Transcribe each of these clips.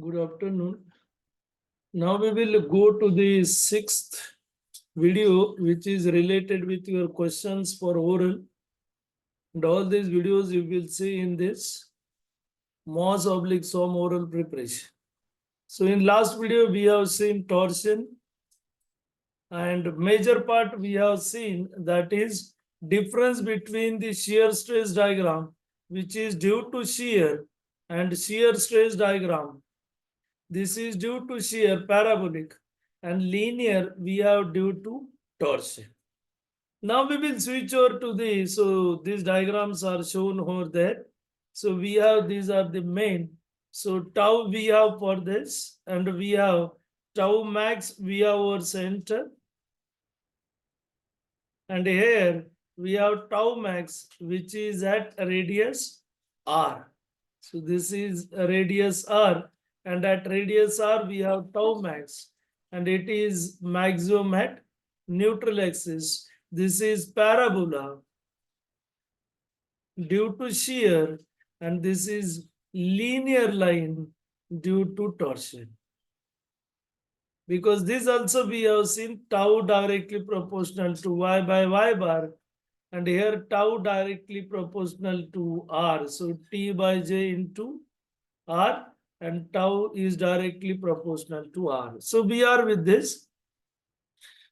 Good afternoon. Now we will go to the sixth video, which is related with your questions for oral. And all these videos you will see in this MOS oblique SOM oral preparation. So in last video, we have seen torsion, and major part we have seen, that is difference between the shear stress diagram, which is due to shear, and shear stress diagram. This is due to shear parabolic, and linear we have due to torsion. Now we will switch over to the, so these diagrams are shown over there. So we have, these are the main. So tau we have for this, and we have tau max we have our center. And here we have tau max, which is at radius r. So this is radius r, and at radius r we have tau max, and it is maximum at neutral axis. This is parabola due to shear, and this is linear line due to torsion. Because this also we have seen tau directly proportional to y by y bar, and here tau directly proportional to r. So t by j into r, and tau is directly proportional to r. So we are with this.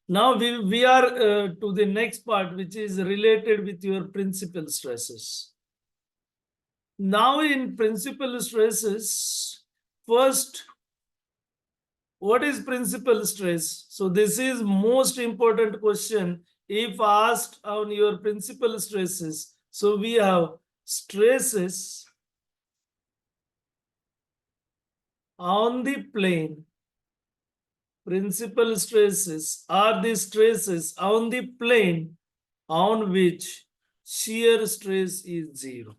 Now we are to the next part, which is related with your principal stresses. Now in principal stresses, first, what is principal stress? So this is most important question if asked on your principal stresses. So we have stresses on the plane. Principal stresses are the stresses on the plane on which shear stress is zero.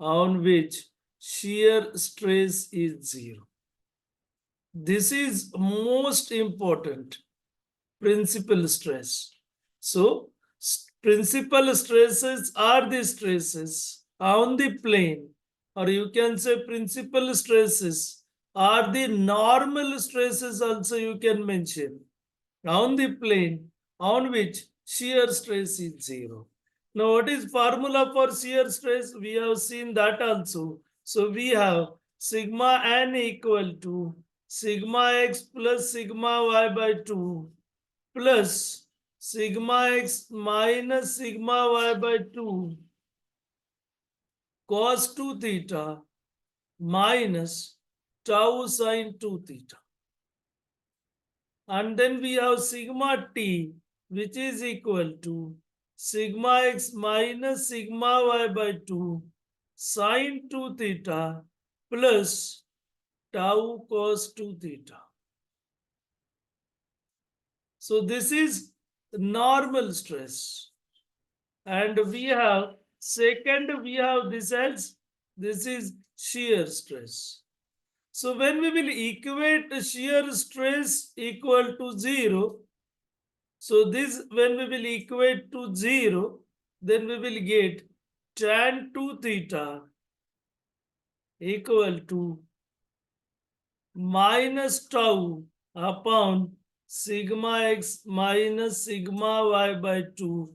On which shear stress is zero. This is most important principal stress. So principal stresses are the stresses on the plane, or you can say principal stresses are the normal stresses also you can mention on the plane on which shear stress is zero. Now what is formula for shear stress? We have seen that also. So we have sigma n equal to sigma x plus sigma y by 2 plus sigma x minus sigma y by 2 cos 2 theta minus tau sine 2 theta. And then we have sigma t, which is equal to sigma x minus sigma y by 2 sine 2 theta plus tau cos 2 theta. So this is normal stress. And we have second, we have this as, this is shear stress. So when we will equate shear stress equal to 0, so this, when we will equate to 0, then we will get tan 2 theta equal to minus tau upon sigma x minus sigma y by 2.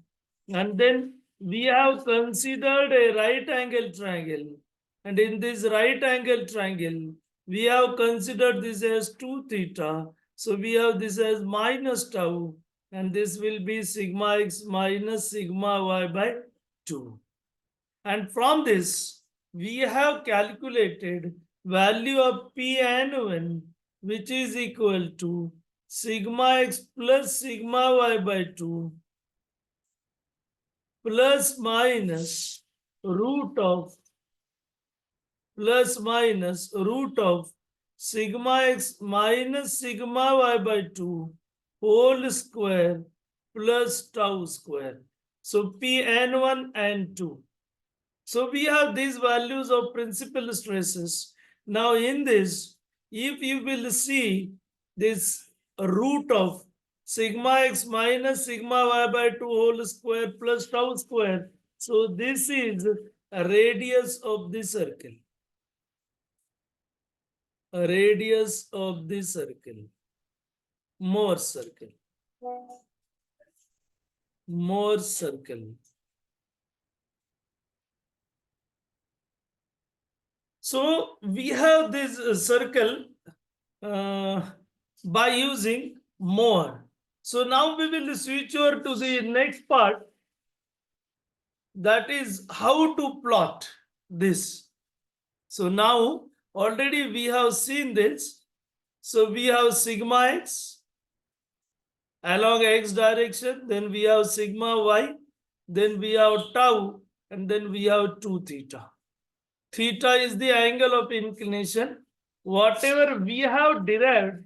And then we have considered a right angle triangle. And in this right angle triangle, we have considered this as 2 theta. So we have this as minus tau, and this will be sigma x minus sigma y by 2. And from this, we have calculated value of Pn1, which is equal to sigma x plus sigma y by 2 plus minus root of sigma x minus sigma y by 2 whole square plus tau square. So Pn1 and 2. So we have these values of principal stresses. Now in this, if you will see this root of sigma x minus sigma y by 2 whole square plus tau square, so this is a radius of the circle. radius of the circle. More circle. More circle. So we have this circle by using more. So now we will switch over to the next part, that is how to plot this. So now already we have seen this. So we have sigma x along x direction, then we have sigma y, then we have tau, and then we have 2 theta. Theta is the angle of inclination. Whatever we have derived,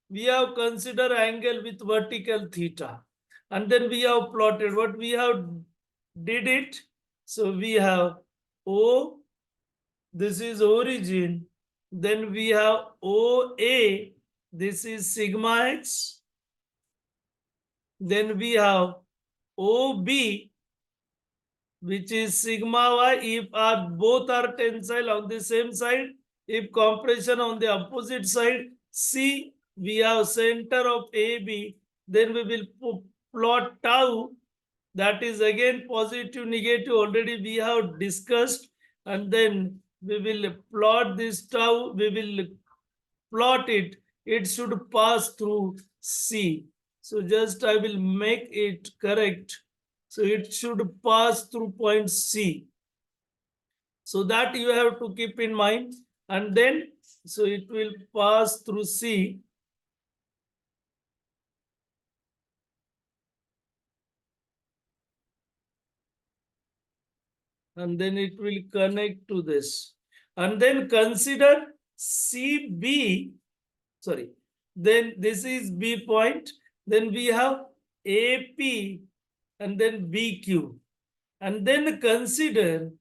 we have considered angle with vertical theta. And then we have plotted what we have did it. So we have O, this is origin. Then we have OA, this is sigma x. Then we have OB, which is sigma y if both are tensile on the same side, if compression on the opposite side. C, we have center of AB, then we will plot tau, that is again positive negative, already we have discussed, and then we will plot this tau, we will plot it, it should pass through C. So just I will make it correct. So it should pass through point C. So that you have to keep in mind. And then, so it will pass through C. And then it will connect to this. And then consider CB, sorry, then this is B point. Then we have AP and then BQ. And then consider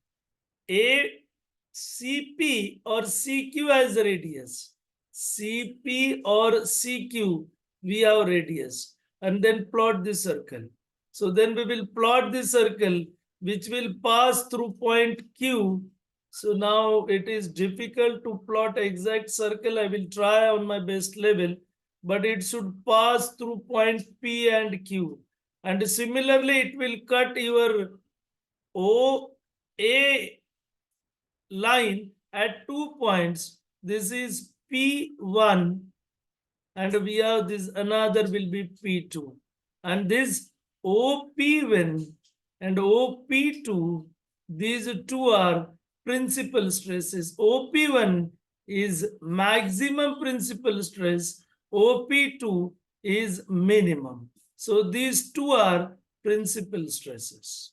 CP or CQ as radius. CP or CQ, we have radius. And then plot the circle. So then we will plot the circle which will pass through point Q. So now it is difficult to plot exact circle. I will try on my best level, but it should pass through point P and Q. And similarly, it will cut your OA line at 2 points. This is P1, and we have this another will be P2. And this OP1 and OP2, these two are principal stresses. OP1 is maximum principal stress, OP2 is minimum. So these two are principal stresses.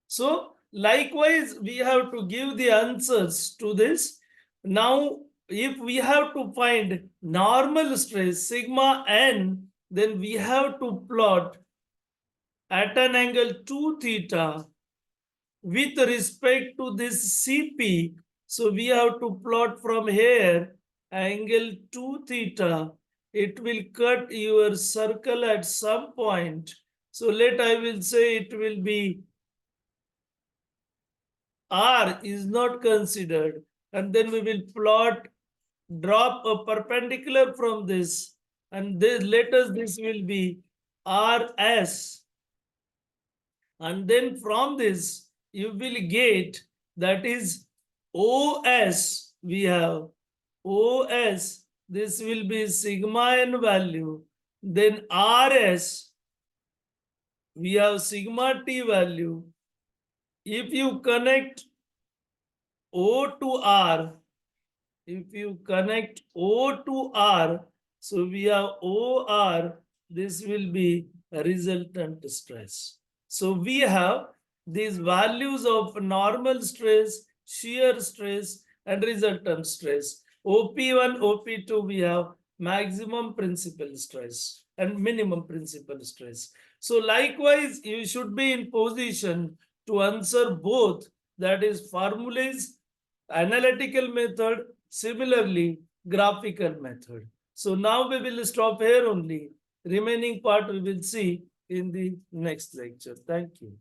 So likewise, we have to give the answers to this. Now, if we have to find normal stress, sigma n, then we have to plot at an angle 2 theta with respect to this CP. So we have to plot from here angle 2 theta. It will cut your circle at some point. So I will say it will be R is not considered, and then we will drop a perpendicular from this, and this this will be RS, and then from this you will get, that is OS. We have OS, this will be sigma n value, then RS, we have sigma t value. If you connect O to R, if you connect O to R, so we have OR, this will be a resultant stress. So we have these values of normal stress, shear stress, and resultant stress. OP1, OP2, we have maximum principal stress and minimum principal stress. So likewise, you should be in position to answer both, that is formulas, analytical method, similarly graphical method. So now we will stop here only. Remaining part we will see in the next lecture. Thank you.